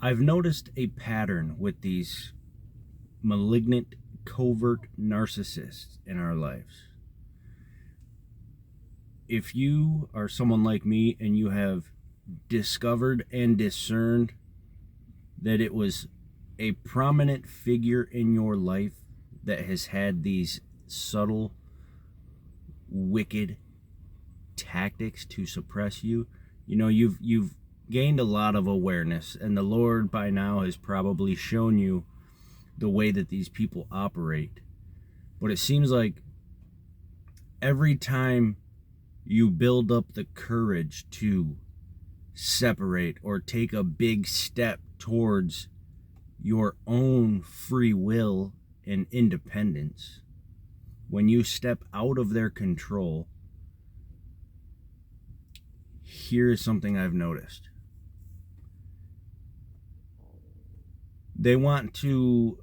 I've noticed a pattern with these malignant, covert narcissists in our lives. If you are someone like me and you have discovered and discerned that it was a prominent figure in your life that has had these subtle, wicked tactics to suppress you, you've gained a lot of awareness, and the Lord by now has probably shown you the way that these people operate. But it seems like every time you build up the courage to separate or take a big step towards your own free will and independence, when you step out of their control, here is something I've noticed. They want to,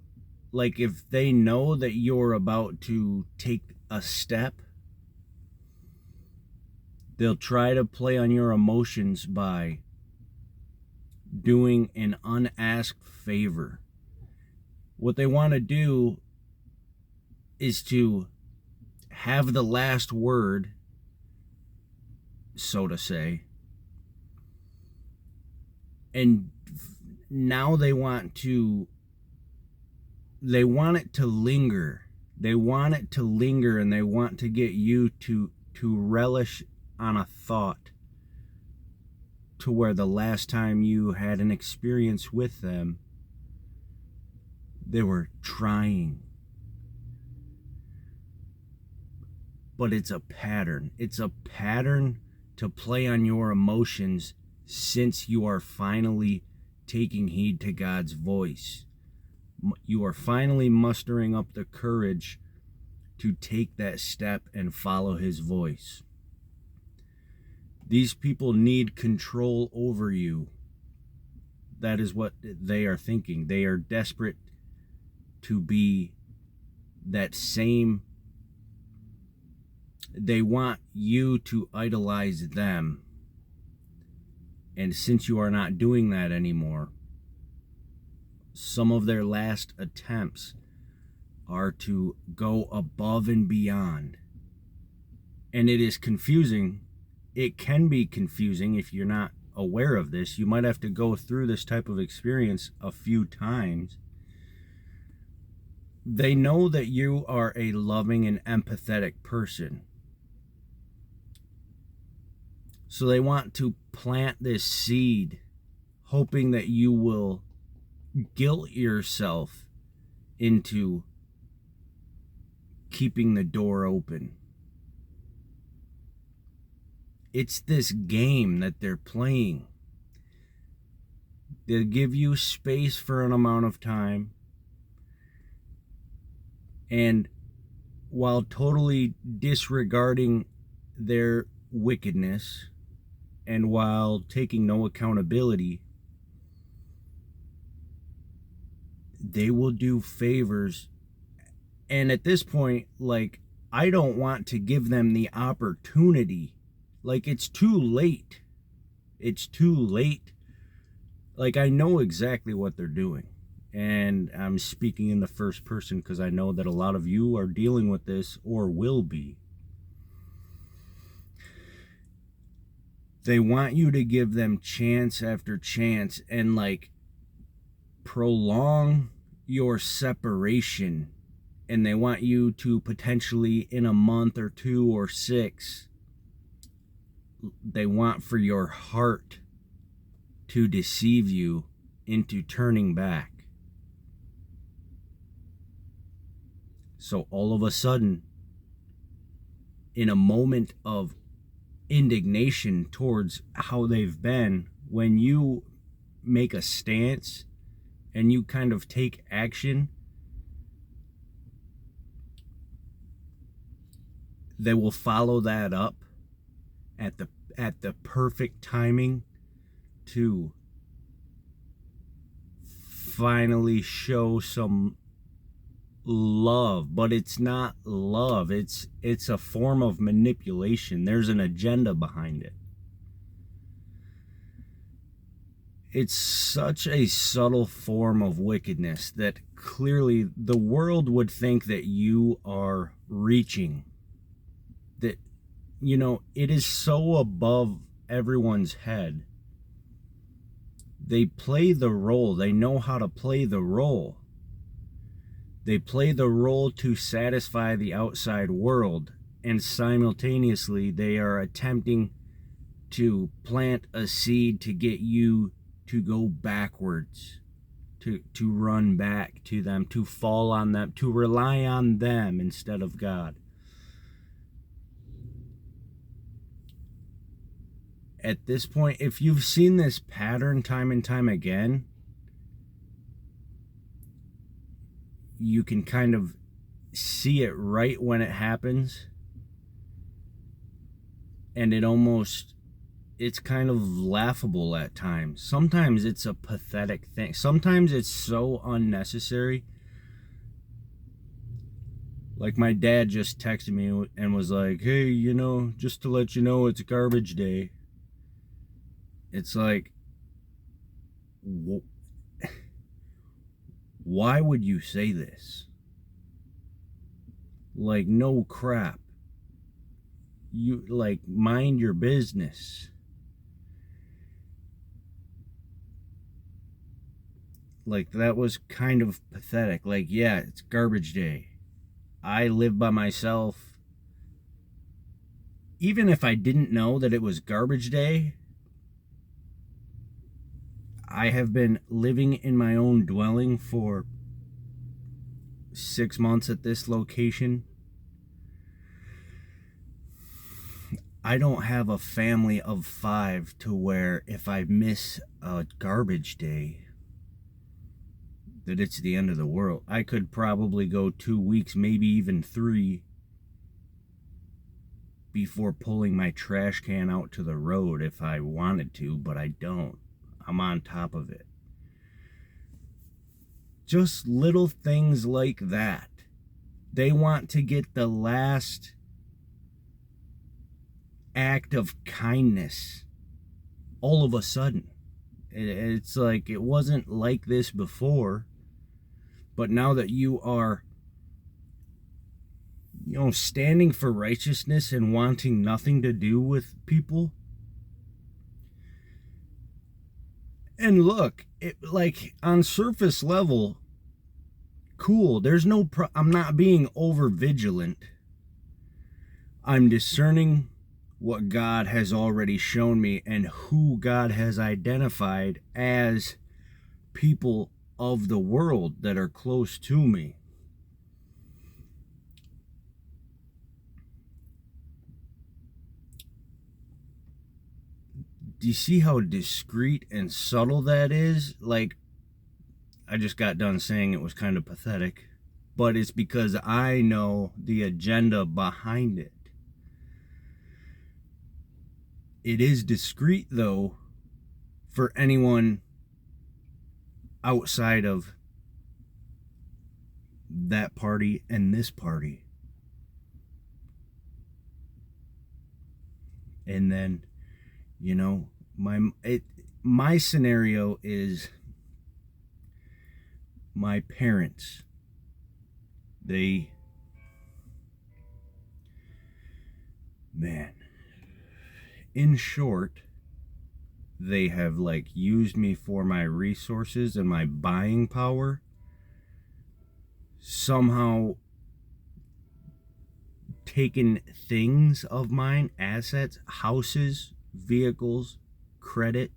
like, if they know that you're about to take a step, they'll try to play on your emotions by doing an unasked favor. What they want to do is to have the last word, so to say, and now they want it to linger. They want it to linger, and they want to get you to relish on a thought to where the last time you had an experience with them, they were trying. But it's a pattern. It's a pattern to play on your emotions since you are finally taking heed to God's voice. You are finally mustering up the courage to take that step and follow His voice. These people need control over you. That is what they are thinking. They are desperate to be that same. They want you to idolize them. And since you are not doing that anymore, some of their last attempts are to go above and beyond. And it is confusing. It can be confusing if you're not aware of this. You might have to go through this type of experience a few times. They know that you are a loving and empathetic person. So they want to plant this seed, hoping that you will guilt yourself into keeping the door open. It's this game that they're playing. They'll give you space for an amount of time, and while totally disregarding their wickedness, and while taking no accountability, they will do favors. And at this point, like, I don't want to give them the opportunity. Like, it's too late. It's too late. Like, I know exactly what they're doing. And I'm speaking in the first person because I know that a lot of you are dealing with this or will be. They want you to give them chance after chance and, like, prolong your separation. And they want you to potentially, in a month or 2 or 6, they want for your heart to deceive you into turning back. So all of a sudden, in a moment of indignation towards how they've been, when you make a stance and you kind of take action, they will follow that up at the perfect timing to finally show some love. But it's not love. It's a form of manipulation. There's an agenda behind it. It's such a subtle form of wickedness that clearly the world would think that you are reaching. That, it is so above everyone's head. They play the role. They know how to play the role. They play the role to satisfy the outside world, and simultaneously they are attempting to plant a seed to get you to go backwards, to run back to them, to fall on them, to rely on them instead of God. At this point, if you've seen this pattern time and time again, you can kind of see it right when it happens, and it's kind of laughable at times. Sometimes it's a pathetic thing. Sometimes it's so unnecessary. Like my dad just texted me and was like, hey, just to let you know, it's garbage day. It's like, why would you say this? Like, no crap. You, mind your business. That was kind of pathetic. Yeah, it's garbage day. I live by myself. Even if I didn't know that it was garbage day, I have been living in my own dwelling for 6 months at this location. I don't have a family of 5 to where if I miss a garbage day, that it's the end of the world. I could probably go 2 weeks, maybe even 3, before pulling my trash can out to the road if I wanted to, but I don't. I'm on top of it. Just little things like that. They want to get the last act of kindness all of a sudden. It's like it wasn't like this before, but now that you are standing for righteousness and wanting nothing to do with people. And look, on surface level, cool. There's I'm not being over vigilant. I'm discerning what God has already shown me and who God has identified as people of the world that are close to me. Do you see how discreet and subtle that is? I just got done saying it was kind of pathetic, but it's because I know the agenda behind it. It is discreet, though, for anyone outside of that party and this party. And then, my scenario is my parents. In short, they have used me for my resources and my buying power. Somehow taken things of mine, assets, houses, vehicles, credit,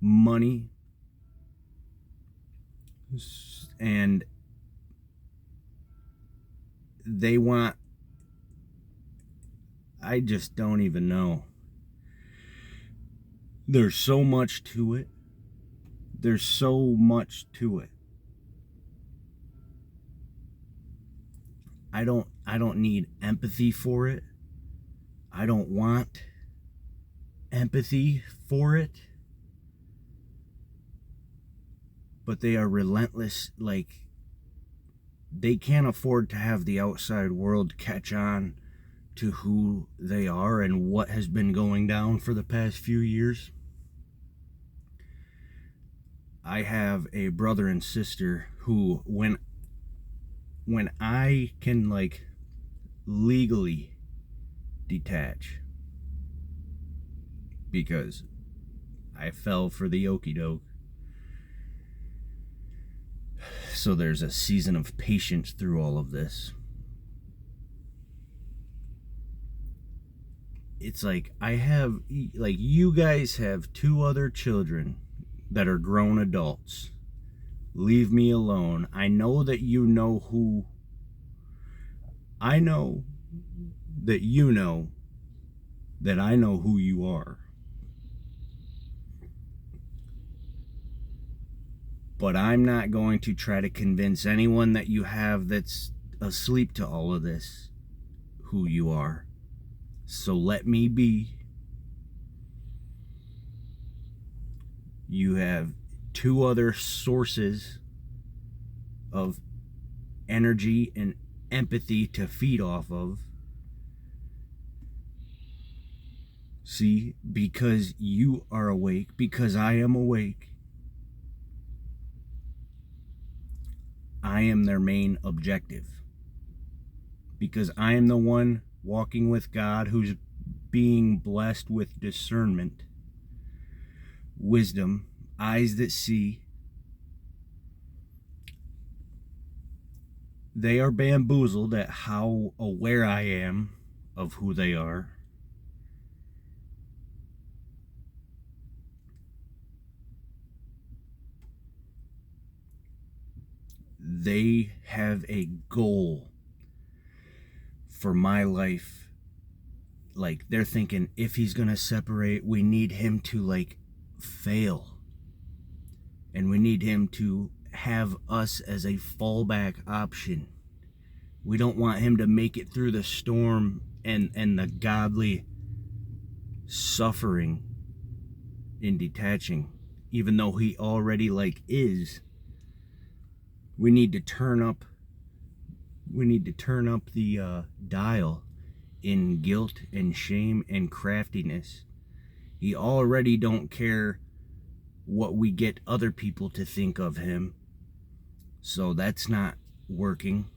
money, and they want, I just don't even know. There's so much to it. There's so much to it. I don't need empathy for it. I don't want empathy for it. But they are relentless. They can't afford to have the outside world catch on to who they are and what has been going down for the past few years. I have a brother and sister who, when I can like legally detach, because I fell for the okie doke, so there's a season of patience through all of this. It's like I have, like, you guys have 2 other children that are grown adults. Leave me alone. I know that you know who. I know that you know that I know who you are. But I'm not going to try to convince anyone that you have that's asleep to all of this who you are. So let me be. You have 2 other sources of energy and empathy to feed off of. See, because you are awake, because I am awake, I am their main objective. Because I am the one walking with God who's being blessed with discernment, wisdom, eyes that see. They are bamboozled at how aware I am of who they are. They have a goal for my life. Like, they're thinking, if he's gonna separate, we need him to like fail, and we need him to have us as a fallback option. We don't want him to make it through the storm and the godly suffering in detaching, even though he already like is. We need to turn up the dial in guilt and shame and craftiness. He already don't care what we get other people to think of him, so that's not working.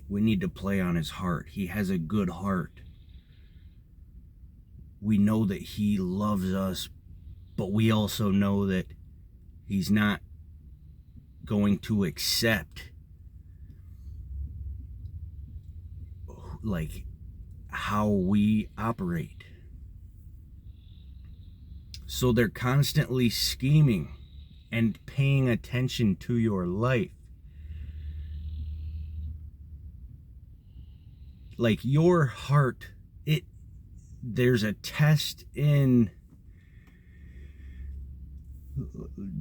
We need to play on his heart. He has a good heart. We know that he loves us, but we also know that he's not going to accept like how we operate. So they're constantly scheming and paying attention to your life. Like, your heart, there's a test in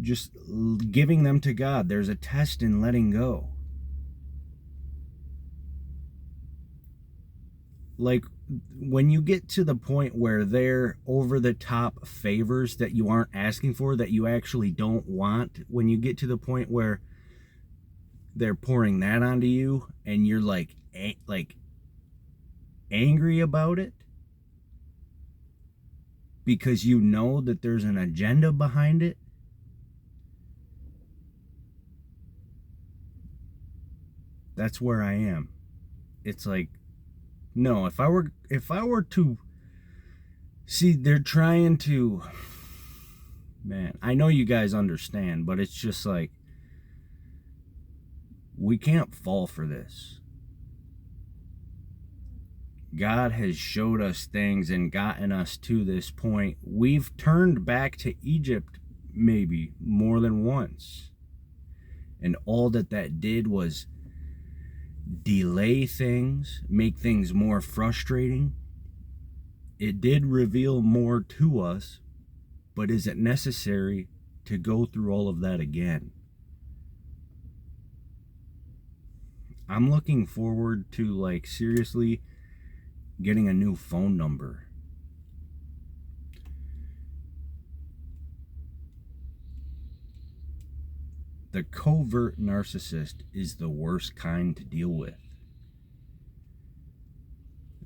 just giving them to God. There's a test in letting go. Like, when you get to the point where they're over the top favors that you aren't asking for, that you actually don't want, when you get to the point where they're pouring that onto you and you're like angry about it because you know that there's an agenda behind it, that's where I am. It's like, no, if I were to see, they're trying to, man, I know you guys understand, but it's just like, we can't fall for this. God has showed us things and gotten us to this point. We've turned back to Egypt maybe more than once. And all that did was delay things, make things more frustrating. It did reveal more to us, but is it necessary to go through all of that again? I'm looking forward to, like, seriously getting a new phone number. The covert narcissist is the worst kind to deal with.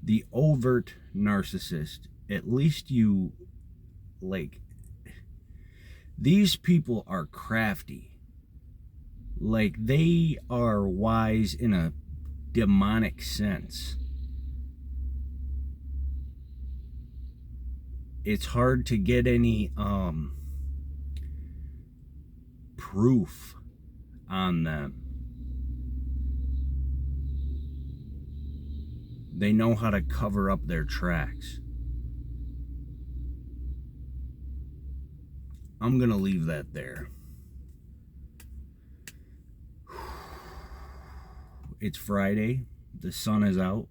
The overt narcissist, at least you, like, These people are crafty. Like, they are wise in a demonic sense. It's hard to get any proof on them. They know how to cover up their tracks. I'm gonna leave that there. It's Friday. The sun is out.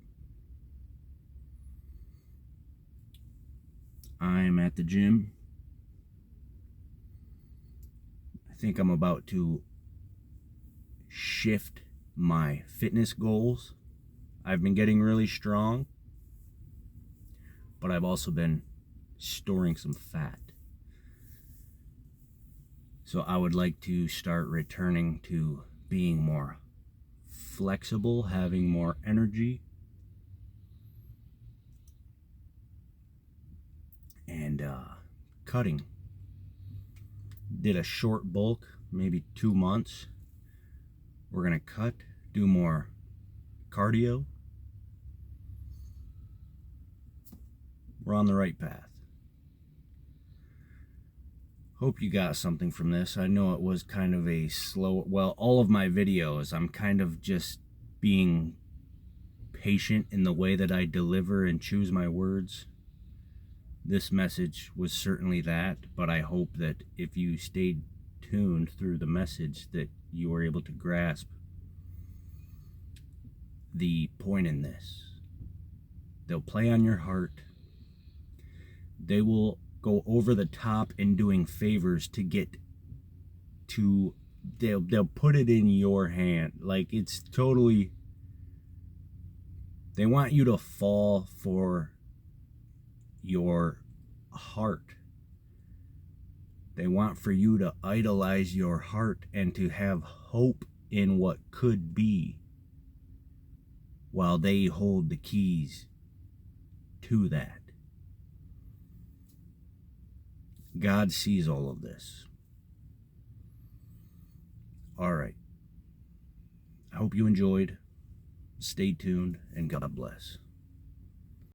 I'm at the gym. I think I'm about to shift my fitness goals. I've been getting really strong, but I've also been storing some fat. So I would like to start returning to being more flexible, having more energy, and cutting. Did a short bulk, maybe 2 months. We're gonna cut, do more cardio. We're on the right path. Hope you got something from this. I know it was kind of a slow, well, all of my videos, I'm kind of just being patient in the way that I deliver and choose my words. This message was certainly that, but I hope that if you stayed tuned through the message, that you were able to grasp the point in this. They'll play on your heart. They will go over the top in doing favors to get to, they'll put it in your hand. Like, it's totally, they want you to fall for your heart. They want for you to idolize your heart and to have hope in what could be, while they hold the keys to that. God sees all of this. All right. I hope you enjoyed. Stay tuned, and God bless.